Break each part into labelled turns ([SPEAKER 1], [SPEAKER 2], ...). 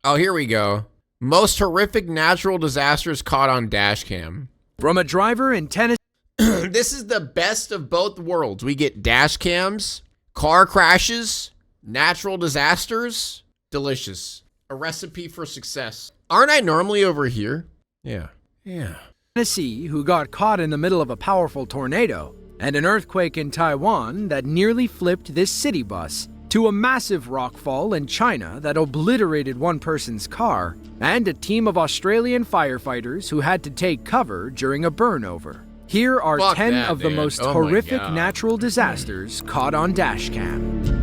[SPEAKER 1] Oh, here we go. Most horrific natural disasters caught on dash cam.
[SPEAKER 2] From a driver in Tennessee.
[SPEAKER 1] This is the best of both worlds. We get dash cams, car crashes, natural disasters. Delicious. A recipe for success. Aren't I normally over here? Yeah.
[SPEAKER 2] Tennessee, who got caught in the middle of a powerful tornado, and an earthquake in Taiwan that nearly flipped this city bus, to a massive rockfall in China that obliterated one person's car, and a team of Australian firefighters who had to take cover during a burnover. Here are 10 of the most horrific natural disasters caught on dashcam.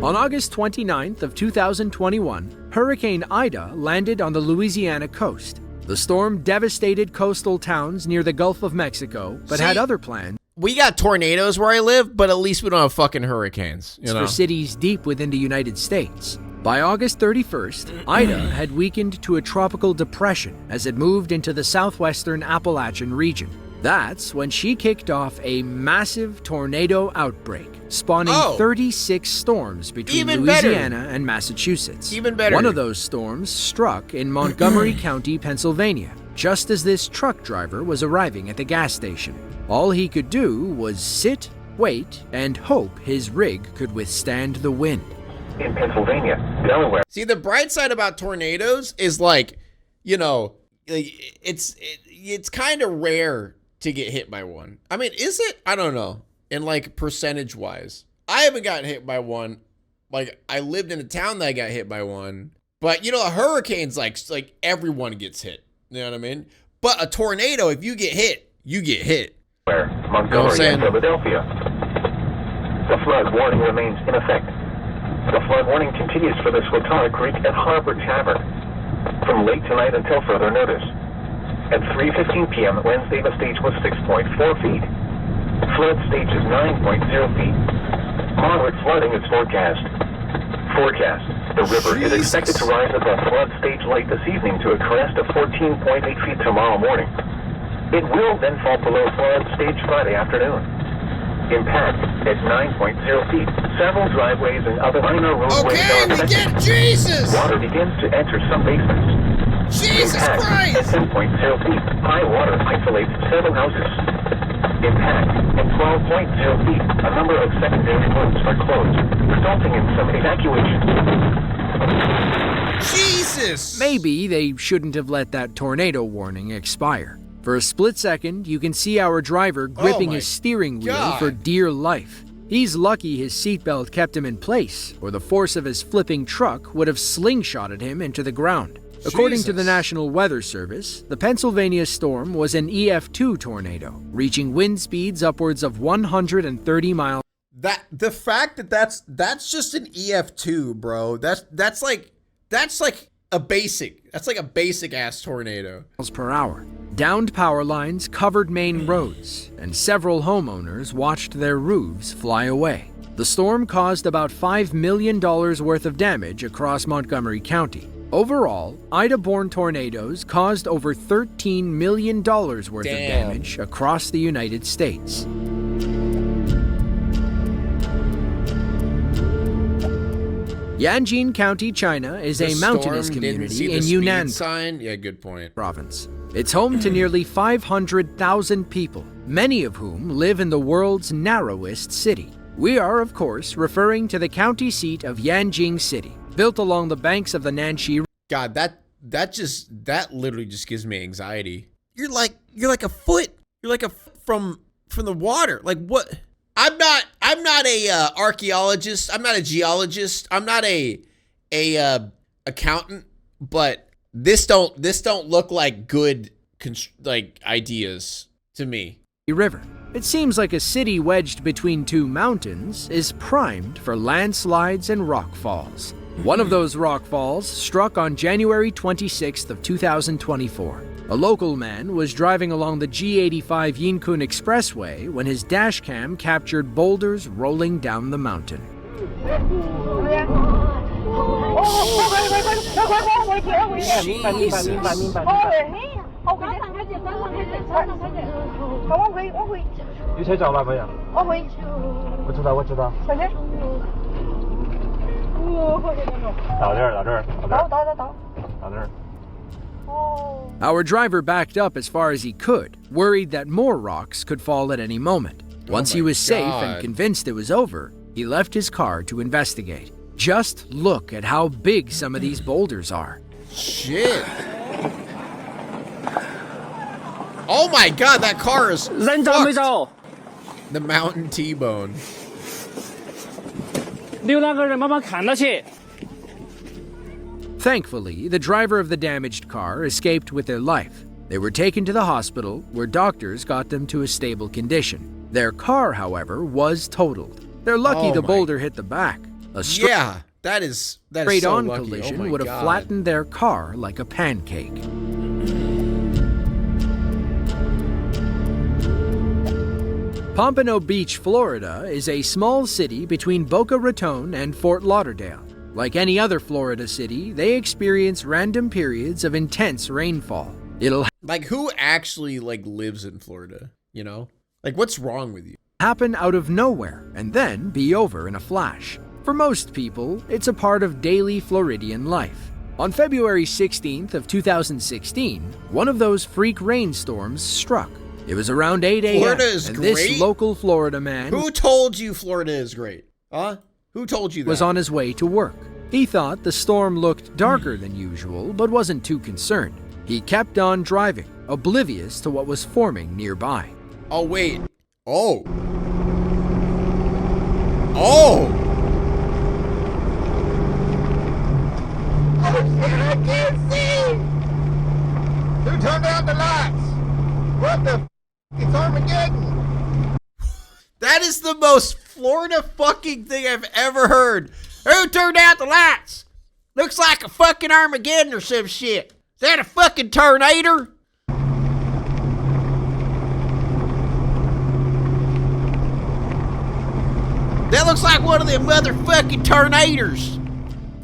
[SPEAKER 2] On August 29th of 2021, Hurricane Ida landed on the Louisiana coast. The storm devastated coastal towns near the Gulf of Mexico, but had other plans.
[SPEAKER 1] We got tornadoes where I live, but at least we don't have fucking hurricanes. You know?
[SPEAKER 2] For cities deep within the United States. By August 31st, Ida had weakened to a tropical depression as it moved into the southwestern Appalachian region. That's when she kicked off a massive tornado outbreak, spawning 36 storms between Louisiana and Massachusetts.
[SPEAKER 1] Even better.
[SPEAKER 2] One of those storms struck in Montgomery County, Pennsylvania, just as this truck driver was arriving at the gas station. All he could do was sit, wait, and hope his rig could withstand the wind.
[SPEAKER 3] In Pennsylvania, Delaware.
[SPEAKER 1] See, the bright side about tornadoes is like, you know, it's kind of rare to get hit by one. I mean, is it? I don't know. And like percentage wise, I haven't gotten hit by one. Like I lived in a town that I got hit by one, but you know, a hurricane's like everyone gets hit. You know what I mean? But a tornado, if you get hit, you get hit.
[SPEAKER 3] Montgomery and Philadelphia. The flood warning remains in effect. The flood warning continues for the Swatara Creek and Harbor Tavern from late tonight until further notice. At 3:15 p.m. Wednesday, the stage was 6.4 feet. Flood stage is 9.0 feet. Moderate flooding is forecast. The river is expected to rise above flood stage late this evening to a crest of 14.8 feet tomorrow morning. It will then fall below flood stage Friday afternoon. Impact at 9.0 feet. Several driveways and other minor roadways are affected.
[SPEAKER 1] Okay, we get Jesus!
[SPEAKER 3] Water begins to enter some basements.
[SPEAKER 1] Jesus
[SPEAKER 3] Impact
[SPEAKER 1] Christ!
[SPEAKER 3] At 10.0 feet. High water isolates several houses. Impact at 12.0 feet. A number of secondary roads are closed, resulting in some evacuation.
[SPEAKER 1] Jesus!
[SPEAKER 2] Maybe they shouldn't have let that tornado warning expire. For a split second, you can see our driver gripping his steering wheel for dear life. He's lucky his seatbelt kept him in place, or the force of his flipping truck would have slingshotted him into the ground. According to the National Weather Service, the Pennsylvania storm was an EF2 tornado, reaching wind speeds upwards of 130 miles.
[SPEAKER 1] The fact that that's just an EF2, bro. That's like a basic ass tornado.
[SPEAKER 2] Per hour. Downed power lines covered main roads, and several homeowners watched their roofs fly away. The storm caused about $5 million worth of damage across Montgomery County. Overall, Ida-borne tornadoes caused over $13 million worth of damage across the United States. Yanjin County, China is a mountainous community in Yunnan
[SPEAKER 1] good point.
[SPEAKER 2] province. It's home to nearly 500,000 people, many of whom live in the world's narrowest city. We are, of course, referring to the county seat of Yanjing City, built along the banks of the Nanxi.
[SPEAKER 1] God, that literally just gives me anxiety. You're like a foot. You're like from the water. Like what? I'm not a archaeologist. I'm not a geologist. I'm not a accountant. But this don't look like good ideas to me.
[SPEAKER 2] River. It seems like a city wedged between two mountains is primed for landslides and rockfalls. One of those rockfalls struck on January 26th of 2024. A local man was driving along the G85 Yinkun Expressway when his dashcam captured boulders rolling down the mountain. Our driver backed up as far as he could, worried that more rocks could fall at any moment. Once he was safe and convinced it was over, he left his car to investigate. Just look at how big some of these boulders are.
[SPEAKER 1] Shit. Oh my god, that car is fucked. The mountain T-bone.
[SPEAKER 2] Thankfully, the driver of the damaged car escaped with their life. They were taken to the hospital, where doctors got them to a stable condition. Their car, however, was totaled. They're lucky the boulder hit the back. A
[SPEAKER 1] that is
[SPEAKER 2] straight-on
[SPEAKER 1] so lucky.
[SPEAKER 2] collision would have flattened their car like a pancake. Pompano Beach, Florida is a small city between Boca Raton and Fort Lauderdale. Like any other Florida city, they experience random periods of intense rainfall.
[SPEAKER 1] Like, who actually, like, lives in Florida, you know? Like, what's wrong with you?
[SPEAKER 2] Happen out of nowhere and then be over in a flash. For most people, it's a part of daily Floridian life. On February 16th of 2016, one of those freak rainstorms struck. It was around 8 a.m.
[SPEAKER 1] Florida is
[SPEAKER 2] and
[SPEAKER 1] great?
[SPEAKER 2] This local Florida man...
[SPEAKER 1] Who told you Florida is great? Huh? Who told you that?
[SPEAKER 2] ...was on his way to work. He thought the storm looked darker than usual, but wasn't too concerned. He kept on driving, oblivious to what was forming nearby.
[SPEAKER 1] Oh, wait. Oh. Oh!
[SPEAKER 4] Oh, shit, I can't see! Who turned out the lights? What the f***? It's Armageddon!
[SPEAKER 1] That is the most Florida fucking thing I've ever heard. Who turned out the lights? Looks like a fucking Armageddon or some shit. Is that a fucking tornado? That looks like one of them motherfucking tornadoes.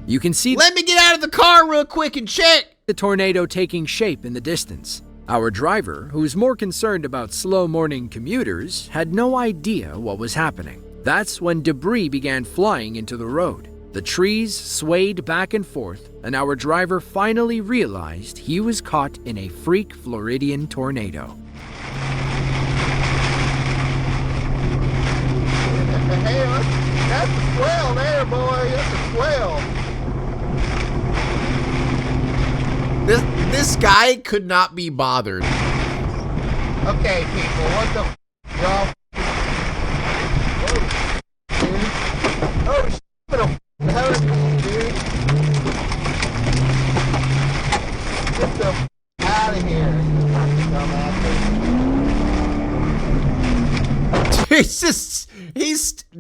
[SPEAKER 2] You can see...
[SPEAKER 1] Let me get out of the car real quick and check.
[SPEAKER 2] ...the tornado taking shape in the distance. Our driver, who was more concerned about slow morning commuters, had no idea what was happening. That's when debris began flying into the road. The trees swayed back and forth, and our driver finally realized he was caught in a freak Floridian tornado.
[SPEAKER 4] Hey, that's a swell there, boy. That's a swell.
[SPEAKER 1] This guy could not be bothered.
[SPEAKER 4] Okay, people, what the f***, y'all? Oh, shit, what the hurricane, dude. Get the f*** out of here,
[SPEAKER 1] dumbasses.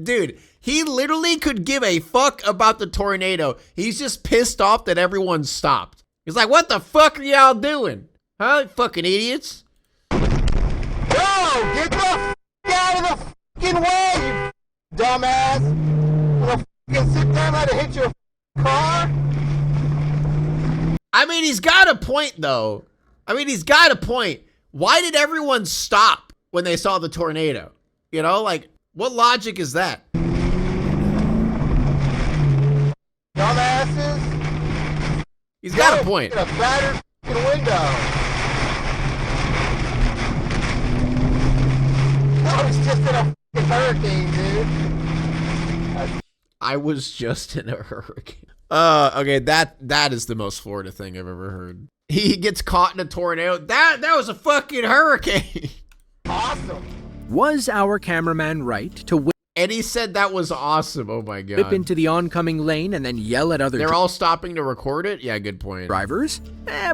[SPEAKER 1] Dude, he literally could give a fuck about the tornado. He's just pissed off that everyone stopped. He's like, what the fuck are y'all doing? Huh, fucking idiots?
[SPEAKER 4] Yo, get the f*** out of the fucking way, you dumbass. Wanna fucking sit down and hit your car?
[SPEAKER 1] I mean, he's got a point, though. Why did everyone stop when they saw the tornado? You know, like, what logic is that?
[SPEAKER 4] Dumbasses.
[SPEAKER 1] He's got a point.
[SPEAKER 4] A battered f***ing window. I was just in a f***ing hurricane, dude.
[SPEAKER 1] I was just in a hurricane. Okay, that is the most Florida thing I've ever heard. He gets caught in a tornado. That was a fucking hurricane.
[SPEAKER 4] Awesome.
[SPEAKER 2] Was our cameraman right to whip
[SPEAKER 1] And he said that was awesome. Oh my god.
[SPEAKER 2] into the oncoming lane and then yell at other
[SPEAKER 1] They're all stopping to record it? Yeah, good point.
[SPEAKER 2] drivers?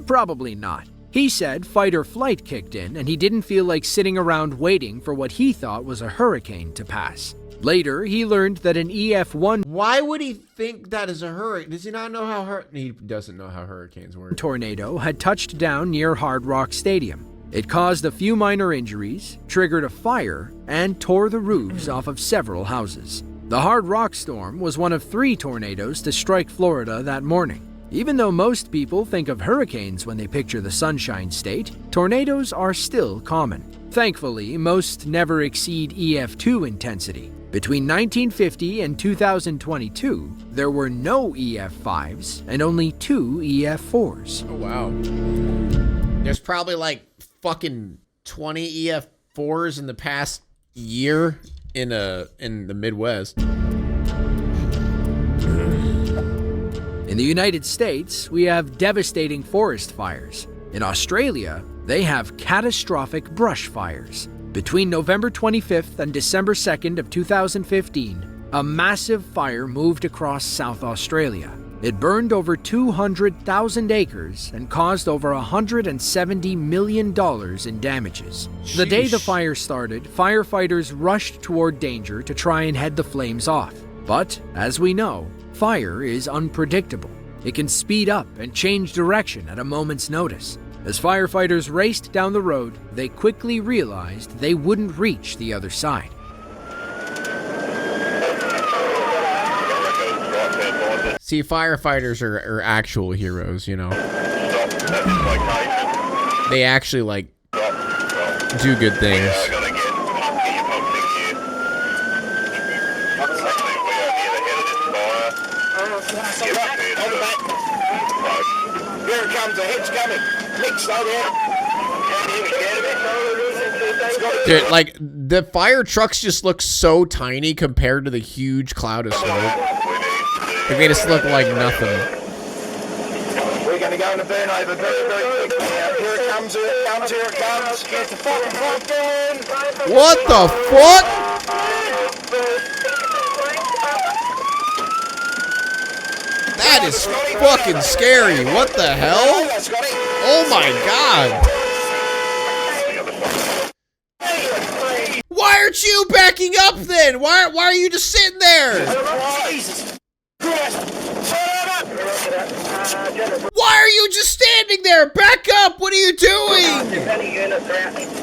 [SPEAKER 2] Probably not. He said fight or flight kicked in and he didn't feel like sitting around waiting for what he thought was a hurricane to pass. Later, he learned that an EF1
[SPEAKER 1] Why would he think that is a hurricane? Does he not know how He doesn't know how hurricanes work.
[SPEAKER 2] tornado had touched down near Hard Rock Stadium. It caused a few minor injuries, triggered a fire, and tore the roofs off of several houses. The Hard Rock storm was one of 3 tornadoes to strike Florida that morning. Even though most people think of hurricanes when they picture the Sunshine State, tornadoes are still common. Thankfully, most never exceed EF2 intensity. Between 1950 and 2022, there were no EF5s and only 2 EF4s.
[SPEAKER 1] Oh, wow. There's probably like fucking 20 EF4s in the past year in the Midwest.
[SPEAKER 2] In the United States, we have devastating forest fires. In Australia, they have catastrophic brush fires. Between November 25th and December 2nd of 2015, a massive fire moved across South Australia. It burned over 200,000 acres and caused over $170 million in damages.
[SPEAKER 1] Sheesh.
[SPEAKER 2] The day the fire started, firefighters rushed toward danger to try and head the flames off. But, as we know, fire is unpredictable. It can speed up and change direction at a moment's notice. As firefighters raced down the road, they quickly realized they wouldn't reach the other side.
[SPEAKER 1] See, firefighters are actual heroes, you know. They actually, like, do good things.
[SPEAKER 4] Here it comes, the head's coming. Nick, slow down.
[SPEAKER 1] Dude, like, the fire trucks just look so tiny compared to the huge cloud of smoke. Like, they just look like nothing.
[SPEAKER 4] We're going to go in a burn over very, very quick now. Here it comes, here it comes, here it comes. Get the fucking fucking.
[SPEAKER 1] What the fuck? That is fucking scary. What the hell? Oh my god. Why aren't you backing up then? Why are you just sitting there?
[SPEAKER 4] Jesus Christ.
[SPEAKER 1] Why are you just standing there? Back up. What are you doing?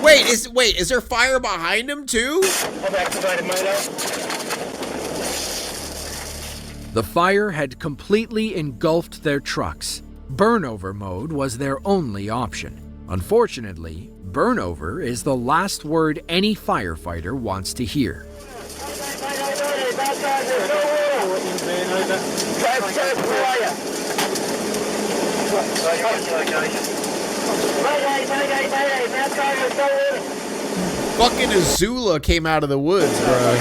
[SPEAKER 1] Wait, is there fire behind him too?
[SPEAKER 4] I've activated Moto.
[SPEAKER 2] The fire had completely engulfed their trucks. Burnover mode was their only option. Unfortunately, burnover is the last word any firefighter wants to hear.
[SPEAKER 1] Fucking Azula came out of the woods, bro.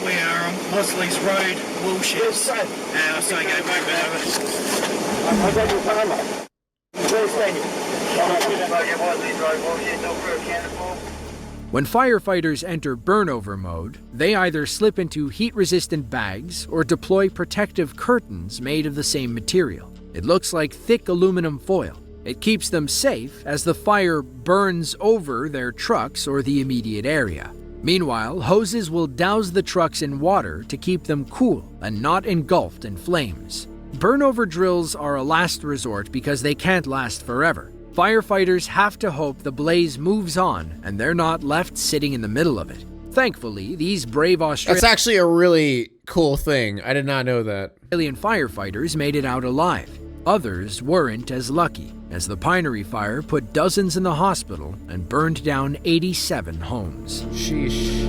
[SPEAKER 5] We are on Mosley's Road, Wilshire. So go, wait
[SPEAKER 4] I got your timer. Where's Daniel?
[SPEAKER 2] When firefighters enter burnover mode, they either slip into heat-resistant bags or deploy protective curtains made of the same material. It looks like thick aluminum foil. It keeps them safe as the fire burns over their trucks or the immediate area. Meanwhile, hoses will douse the trucks in water to keep them cool and not engulfed in flames. Burnover drills are a last resort because they can't last forever. Firefighters have to hope the blaze moves on and they're not left sitting in the middle of it. Thankfully, these brave
[SPEAKER 1] That's actually a really cool thing. I did not know that.
[SPEAKER 2] Australian firefighters made it out alive. Others weren't as lucky, as the pinery fire put dozens in the hospital and burned down 87 homes.
[SPEAKER 1] Sheesh.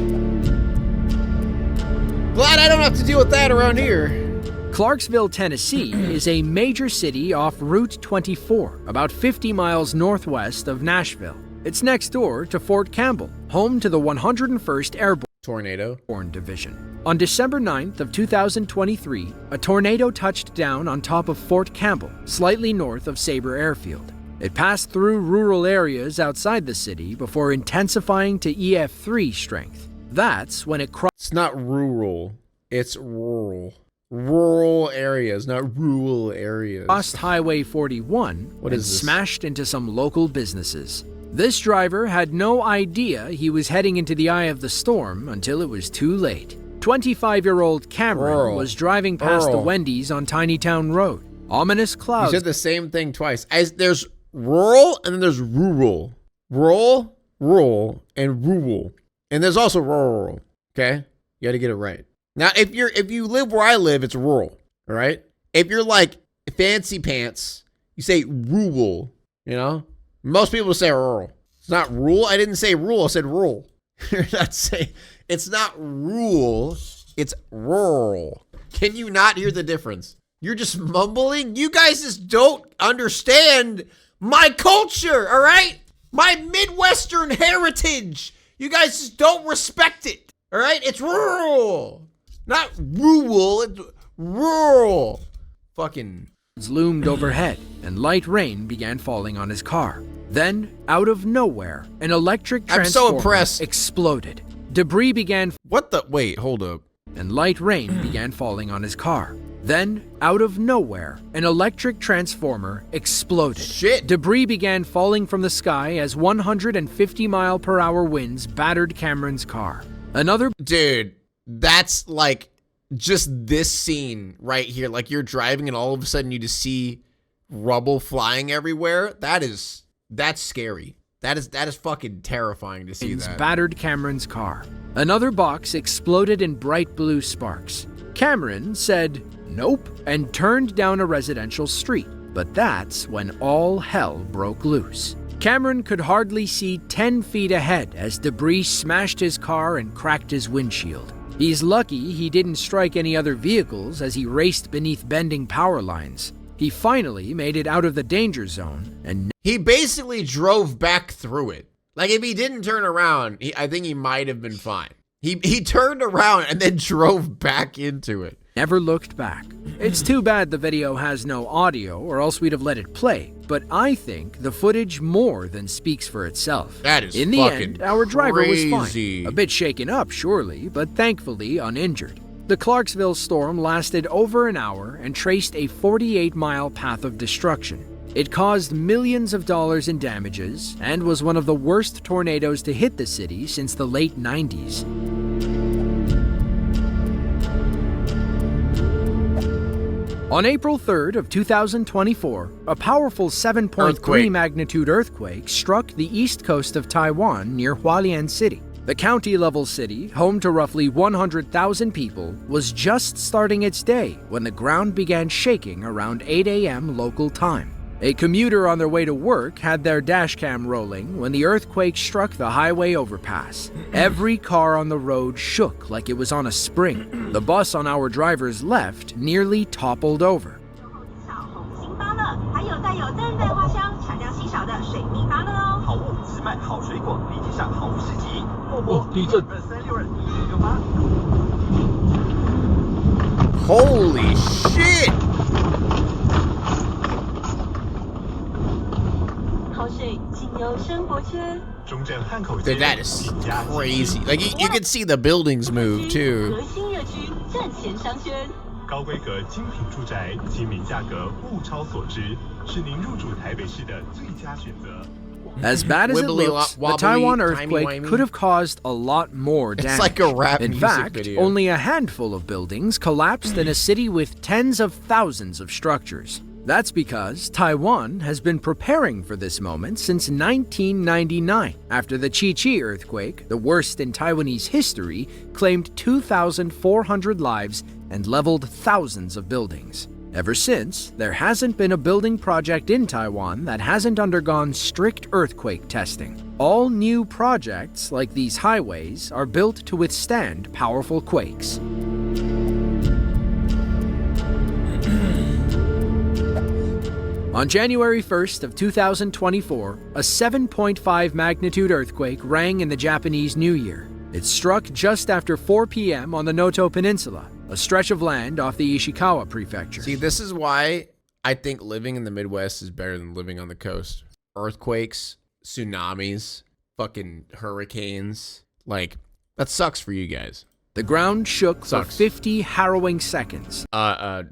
[SPEAKER 1] Glad I don't have to deal with that around here.
[SPEAKER 2] Clarksville, Tennessee is a major city off Route 24, about 50 miles northwest of Nashville. It's next door to Fort Campbell, home to the 101st Airborne Division. On December 9th of 2023, a tornado touched down on top of Fort Campbell, slightly north of Sabre Airfield. It passed through rural areas outside the city before intensifying to EF3 strength. That's when it crossed.
[SPEAKER 1] It's not rural, it's rural. Rural areas, not rural areas.
[SPEAKER 2] Crossed Highway 41 and smashed into some local businesses. This driver had no idea he was heading into the eye of the storm until it was too late. 25-year-old Cameron was driving past the Wendy's on Tinytown Road. Ominous clouds.
[SPEAKER 1] You said the same thing twice. There's rural and then there's rural. Rural, and rural. And there's also rural. Okay? You gotta get it right. Now, if you live where I live, it's rural. All right? If you're like fancy pants, you say rural, you know? Most people say rural. It's not rule. I didn't say rule. I said rule. You're not saying it's not rule. It's rural. Can you not hear the difference? You're just mumbling. You guys just don't understand my culture, all right? My Midwestern heritage. You guys just don't respect it, all right? It's rural. Not rural, it's rural. Fucking.
[SPEAKER 2] Loomed overhead, and light rain began falling on his car. Then, out of nowhere, an electric transformer exploded. Debris began.
[SPEAKER 1] What the? Wait, hold up.
[SPEAKER 2] And light rain began falling on his car. Then, out of nowhere, an electric transformer exploded.
[SPEAKER 1] Shit.
[SPEAKER 2] Debris began falling from the sky as 150-mile-per-hour winds battered Cameron's car. Another.
[SPEAKER 1] Dude, that's like just this scene right here. Like you're driving and all of a sudden you just see rubble flying everywhere. That's scary. That is fucking terrifying to see that.
[SPEAKER 2] Battered Cameron's car. Another box exploded in bright blue sparks. Cameron said, "Nope," and turned down a residential street. But that's when all hell broke loose. Cameron could hardly see 10 feet ahead as debris smashed his car and cracked his windshield. He's lucky he didn't strike any other vehicles as he raced beneath bending power lines. He finally made it out of the danger zone and
[SPEAKER 1] he basically drove back through it. Like if he didn't turn around, I think he might have been fine. He turned around and then drove back into it.
[SPEAKER 2] Never looked back. It's too bad the video has no audio or else we'd have let it play, but I think the footage more than speaks for itself.
[SPEAKER 1] That is
[SPEAKER 2] in the end, our driver
[SPEAKER 1] crazy.
[SPEAKER 2] Was fine. A bit shaken up, surely, but thankfully uninjured. The Clarksville storm lasted over an hour and traced a 48-mile path of destruction. It caused millions of dollars in damages and was one of the worst tornadoes to hit the city since the late 90s. On April 3rd of 2024, a powerful 7.3 magnitude earthquake struck the east coast of Taiwan near Hualien City. The county-level city, home to roughly 100,000 people, was just starting its day when the ground began shaking around 8 a.m. local time. A commuter on their way to work had their dashcam rolling when the earthquake struck the highway overpass. Every car on the road shook like it was on a spring. The bus on our driver's left nearly toppled over.
[SPEAKER 1] Holy shit! Dude, that is crazy. Like you can see the buildings move too.
[SPEAKER 2] As bad as it looks, the Taiwan earthquake could have caused a lot more damage.
[SPEAKER 1] It's like a rap
[SPEAKER 2] In
[SPEAKER 1] music
[SPEAKER 2] fact,
[SPEAKER 1] video.
[SPEAKER 2] only a handful of buildings collapsed in a city with tens of thousands of structures. That's because Taiwan has been preparing for this moment since 1999, after the Chi-Chi earthquake, the worst in Taiwanese history, claimed 2,400 lives and leveled thousands of buildings. Ever since, there hasn't been a building project in Taiwan that hasn't undergone strict earthquake testing. All new projects, like these highways, are built to withstand powerful quakes. On January 1st of 2024, a 7.5 magnitude earthquake rang in the Japanese New Year. It struck just after 4 p.m. on the Noto Peninsula, a stretch of land off the Ishikawa prefecture.
[SPEAKER 1] See, this is why I think living in the Midwest is better than living on the coast. Earthquakes, tsunamis, fucking hurricanes. Like, that sucks for you guys.
[SPEAKER 2] The ground shook for 50 harrowing seconds.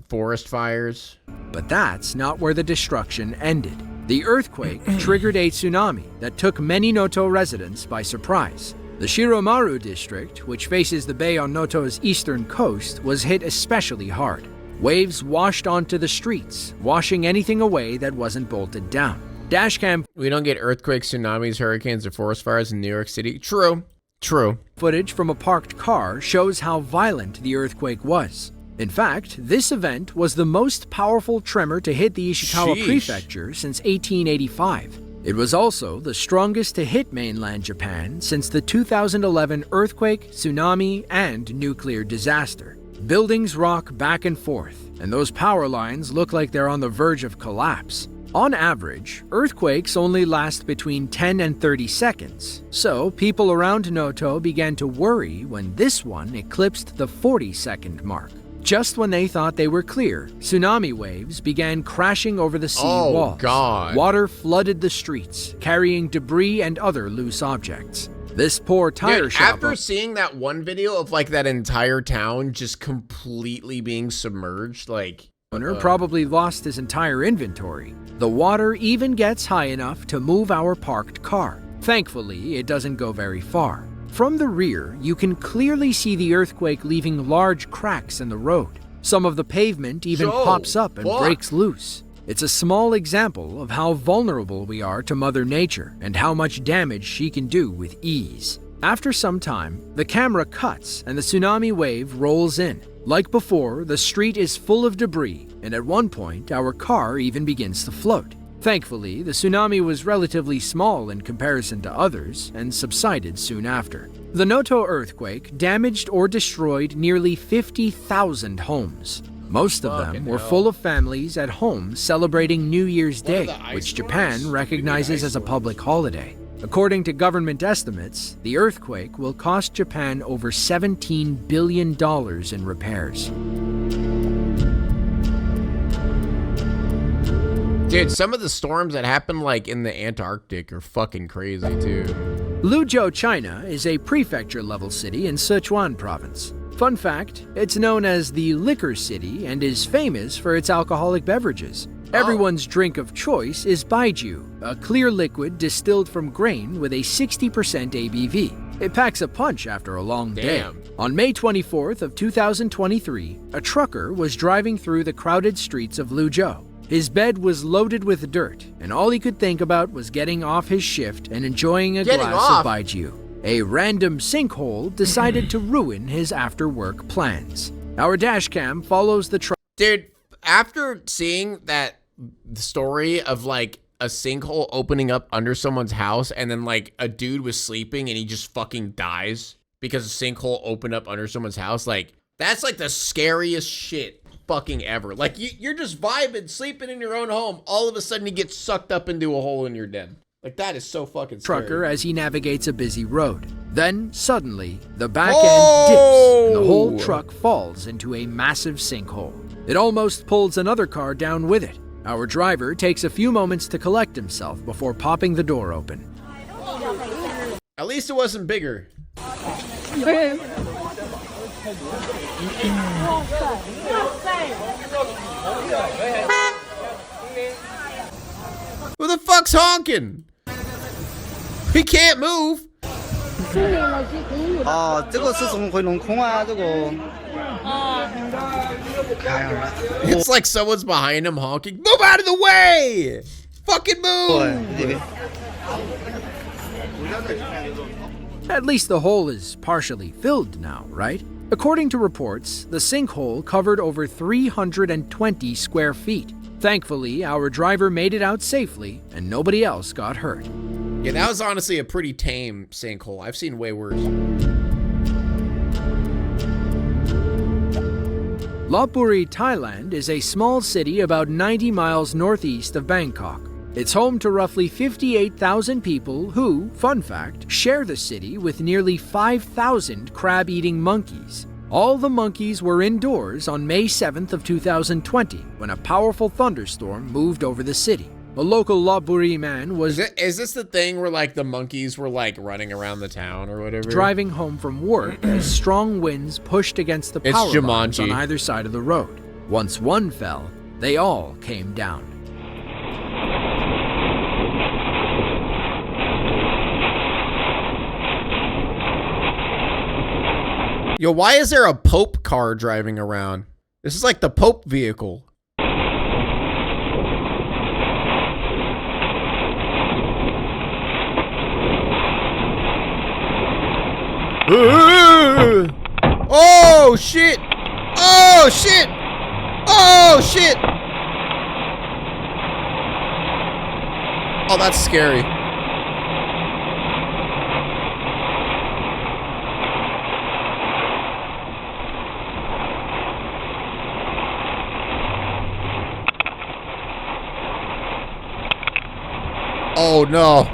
[SPEAKER 1] Forest fires.
[SPEAKER 2] But that's not where the destruction ended. The earthquake triggered a tsunami that took many Noto residents by surprise. The Shiromaru district, which faces the bay on Noto's eastern coast, was hit especially hard. Waves washed onto the streets, washing anything away that wasn't bolted down. Dashcam
[SPEAKER 1] We don't get earthquakes, tsunamis, hurricanes, or forest fires in New York City. True.
[SPEAKER 2] Footage from a parked car shows how violent the earthquake was. In fact, this event was the most powerful tremor to hit the Ishikawa prefecture since 1885. It was also the strongest to hit mainland Japan since the 2011 earthquake, tsunami, and nuclear disaster. Buildings rock back and forth, and those power lines look like they're on the verge of collapse. On average, earthquakes only last between 10 and 30 seconds, so people around Noto began to worry when this one eclipsed the 40-second mark. Just when they thought they were clear, tsunami waves began crashing over the sea walls.
[SPEAKER 1] God.
[SPEAKER 2] Water flooded the streets, carrying debris and other loose objects. This poor tire shop...
[SPEAKER 1] After seeing that one video of like that entire town just completely being submerged, like...
[SPEAKER 2] owner probably lost his entire inventory. The water even gets high enough to move our parked car. Thankfully, it doesn't go very far. From the rear, you can clearly see the earthquake leaving large cracks in the road. Some of the pavement even pops up and breaks loose. It's a small example of how vulnerable we are to Mother Nature and how much damage she can do with ease. After some time, the camera cuts and the tsunami wave rolls in. Like before, the street is full of debris, and at one point, our car even begins to float. Thankfully, the tsunami was relatively small in comparison to others and subsided soon after. The Noto earthquake damaged or destroyed nearly 50,000 homes. Most of them were full of families at home celebrating New Year's Day, which Japan recognizes as a public holiday. According to government estimates, the earthquake will cost Japan over $17 billion in repairs.
[SPEAKER 1] Dude, some of the storms that happen like in the Antarctic are fucking crazy too.
[SPEAKER 2] Luzhou, China is a prefecture-level city in Sichuan province. Fun fact, it's known as the Liquor City and is famous for its alcoholic beverages. Everyone's drink of choice is baijiu, a clear liquid distilled from grain with a 60% ABV. It packs a punch after a long day. On May 24th of 2023, a trucker was driving through the crowded streets of Luzhou. His bed was loaded with dirt, and all he could think about was getting off his shift and enjoying a glass of baijiu. A random sinkhole decided to ruin his after-work plans. Our dashcam follows the truck.
[SPEAKER 1] Dude, after seeing that story of like a sinkhole opening up under someone's house and then like a dude was sleeping and he just fucking dies because a sinkhole opened up under someone's house, like that's like the scariest shit fucking ever. Like you're just vibing, sleeping in your own home. All of a sudden you get sucked up into a hole and you're dead. Like that is so fucking scary.
[SPEAKER 2] Trucker as he navigates a busy road. Then suddenly the back end dips and the whole truck falls into a massive sinkhole. It almost pulls another car down with it. Our driver takes a few moments to collect himself before popping the door open.
[SPEAKER 1] At least it wasn't bigger. Who the fuck's honking? He can't move.
[SPEAKER 6] 这个是怎么会弄空啊？这个。
[SPEAKER 1] It's like someone's behind him honking. Move out of the way! Fucking move!
[SPEAKER 2] At least the hole is partially filled now, right? According to reports, the sinkhole covered over 320 square feet. Thankfully, our driver made it out safely and nobody else got hurt.
[SPEAKER 1] Yeah, that was honestly a pretty tame sinkhole. I've seen way worse.
[SPEAKER 2] Lopburi, Thailand is a small city about 90 miles northeast of Bangkok. It's home to roughly 58,000 people who, fun fact, share the city with nearly 5,000 crab-eating monkeys. All the monkeys were indoors on May 7th of 2020 when a powerful thunderstorm moved over the city. A local Lopburi man was...
[SPEAKER 1] Is this the thing where like the monkeys were like running around the town or whatever?
[SPEAKER 2] Driving home from work as strong winds pushed against the power lines on either side of the road. Once one fell, they all came down.
[SPEAKER 1] Yo, why is there a Pope car driving around? This is like the Pope vehicle. Oh shit! Oh shit! Oh shit! Oh, that's scary. Oh no.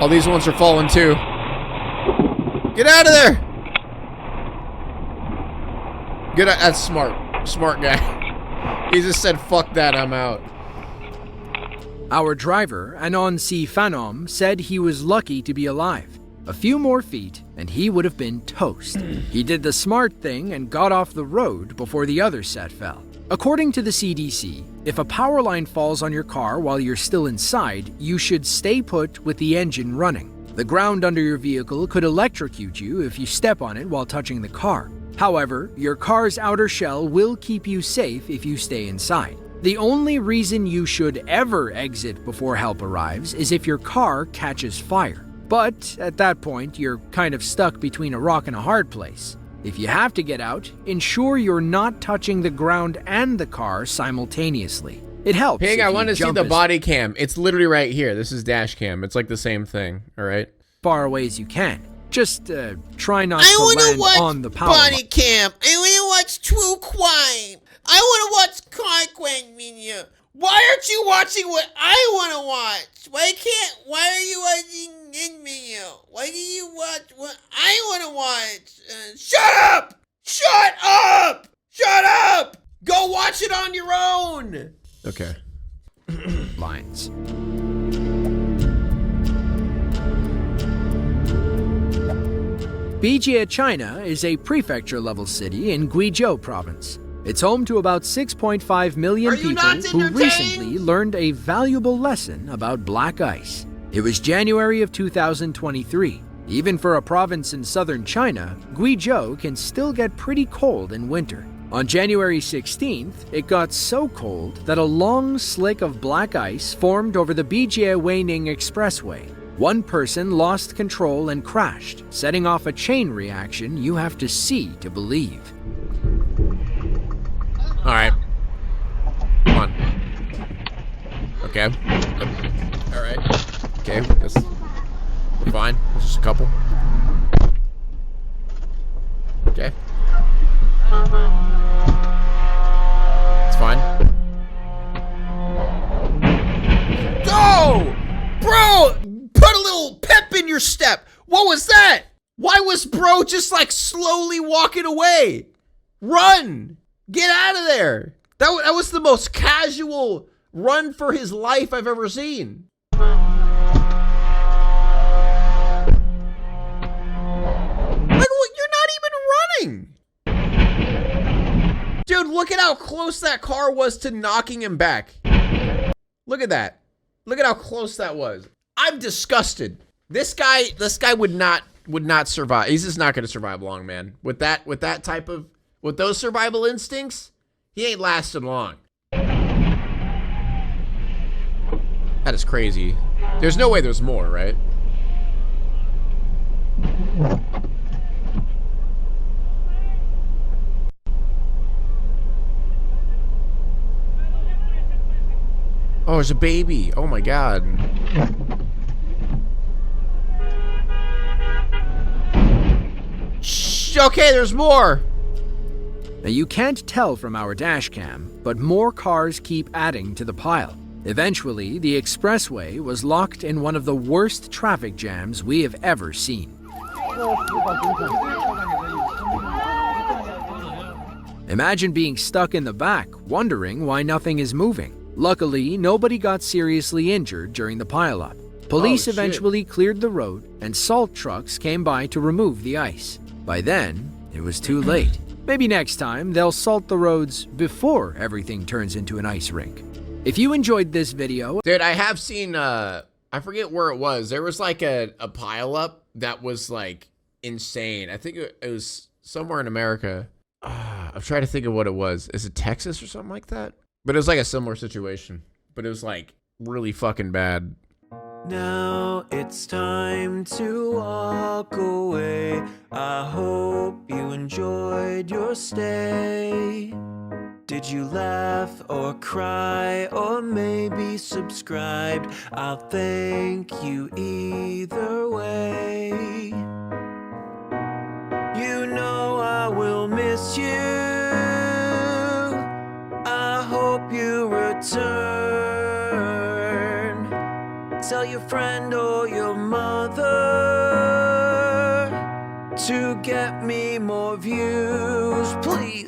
[SPEAKER 1] Oh, these ones are falling too. Get out of there. Get out. That's smart. Smart guy. He just said, fuck that, I'm out.
[SPEAKER 2] Our driver, Anon Si Phanom, said he was lucky to be alive. A few more feet, and he would have been toast. He did the smart thing and got off the road before the other set fell. According to the CDC, if a power line falls on your car while you're still inside, you should stay put with the engine running. The ground under your vehicle could electrocute you if you step on it while touching the car. However, your car's outer shell will keep you safe if you stay inside. The only reason you should ever exit before help arrives is if your car catches fire. But at that point, you're kind of stuck between a rock and a hard place. If you have to get out, ensure you're not touching the ground and the car simultaneously. It helps.
[SPEAKER 1] Pig, I want to see the body cam. It's literally right here. This is dash cam. It's like the same thing, all right?
[SPEAKER 2] Far away as you can. Just try not to land on the power line.
[SPEAKER 7] Body cam. I want to watch true crime. I want to watch car crime video. Why aren't you watching what I want to watch? Why are you watching this video? Why do you watch what I want to watch? Shut up! Shut up! Shut up! Go watch it on your own!
[SPEAKER 1] Okay.
[SPEAKER 2] Lines. Bijie, China is a prefecture-level city in Guizhou province. It's home to about 6.5 million people who recently learned a valuable lesson about black ice. It was January of 2023. Even for a province in southern China, Guizhou can still get pretty cold in winter. On January 16th, it got so cold that a long slick of black ice formed over the Bijie-Weining Expressway. One person lost control and crashed, setting off a chain reaction you have to see to believe.
[SPEAKER 1] All right. Come on. Okay. All right. Okay. We're fine. It's just a couple. Okay. It's fine.
[SPEAKER 7] Go! Bro! Put a little pep in your step. What was that? Why was bro just like slowly walking away? Run! Get out of there. That was the most casual run for his life I've ever seen. Like, well, you're not even running. Dude, look at how close that car was to knocking him back. Look at that. Look at how close that was. I'm disgusted. This guy would not survive. He's just not going to survive long, man. With those survival instincts, he ain't lasting long. That is crazy. There's no way there's more, right? Oh, there's a baby. Oh my God. Shh, okay, there's more.
[SPEAKER 2] Now, you can't tell from our dash cam, but more cars keep adding to the pile. Eventually, the expressway was locked in one of the worst traffic jams we have ever seen. Imagine being stuck in the back, wondering why nothing is moving. Luckily, nobody got seriously injured during the pileup. Police eventually cleared the road, and salt trucks came by to remove the ice. By then, it was too late. Maybe next time, they'll salt the roads before everything turns into an ice rink. If you enjoyed this video...
[SPEAKER 1] Dude, I have seen, I forget where it was. There was like a pileup that was like insane. I think it was somewhere in America. I'm trying to think of what it was. Is it Texas or something like that? But it was like a similar situation. But it was like really fucking bad.
[SPEAKER 8] Now it's time to walk away. I hope you enjoyed your stay. Did you laugh or cry or maybe subscribed? I'll thank you either way. You know I will miss you. I hope you return. Tell your friend or your mother to get me more views, please.